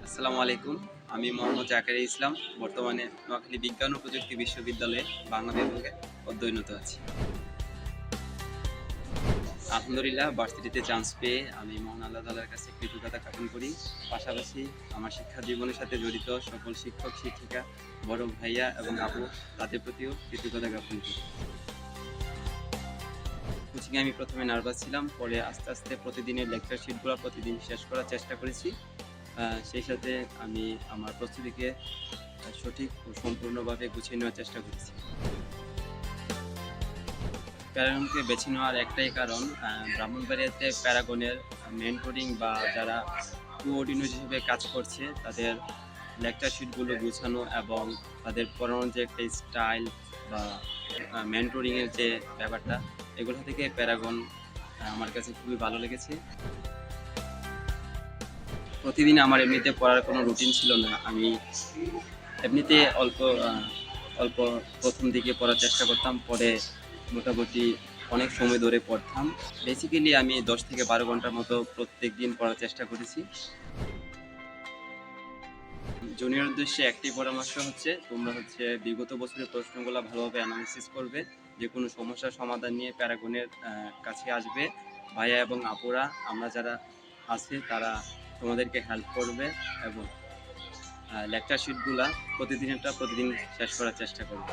আসসালামু আলাইকুম। আমি মোহাম্মদ জাকারিয়া ইসলাম। বর্তমানে নোয়াখালী বিজ্ঞান ও প্রযুক্তি বিশ্ববিদ্যালয়ে বাংলা বিভাগে অধ্যয়নরত আছি। আলহামদুলিল্লাহ ভার্সিটিতে চান্স পেয়ে আমি মহান আল্লাহ তাআলার কাছে কৃতজ্ঞতা জ্ঞাপন করি। পাশাপাশি আমার শিক্ষা জীবনের সাথে জড়িত সকল শিক্ষক, শিক্ষিকা, বড় ভাইয়া এবং আপু তাদের প্রতিও কৃতজ্ঞতা জ্ঞাপন করি। কোচিংয়ে আমি প্রথমে নার্ভাস ছিলাম, পরে আস্তে আস্তে প্রতিদিনের লেকচার শিটগুলো প্রতিদিন শেষ করার চেষ্টা করেছি। সেই সাথে আমি আমার প্রস্তুতিকে সঠিক ও সম্পূর্ণভাবে গুছিয়ে নেওয়ার চেষ্টা করেছি। প্যারাগনকে বেছে নেওয়ার একটাই কারণ, ব্রাহ্মণবাড়িয়াতে প্যারাগনের মেন্টরিং বা যারা কোঅর্ডিনেটর হিসেবে কাজ করছে তাদের লেকচার শিটগুলো গুছানো এবং তাদের পড়ানোর যে একটা স্টাইল বা মেন্টরিংয়ের যে ব্যাপারটা, এগুলো থেকে প্যারাগন আমার কাছে খুবই ভালো লেগেছে। প্রতিদিন আমার এমনিতে পড়ার কোনো রুটিন ছিল না। আমি এমনিতে অল্প প্রথম দিকে পড়ার চেষ্টা করতাম, পরে মোটামুটি অনেক সময় ধরে পড়তাম। বেসিক্যালি আমি ১০ থেকে ১২ ঘন্টার মতো প্রত্যেকদিন পড়ার চেষ্টা করেছি। জুনিয়র উদ্দেশ্যে একটি পরামর্শ হচ্ছে, তোমরা বিগত বছরের প্রশ্নগুলো ভালোভাবে অ্যানালাইসিস করবে। যেকোনো সমস্যার সমাধান নিয়ে প্যারাগনের কাছে আসবে। ভাইয়া এবং আপুরা আমরা যারা আছি তারা তোমাদেরকে হেল্প করবে এবং লেকচার শিটগুলা প্রতিদিনেরটা প্রতিদিন শেষ করার চেষ্টা করবে।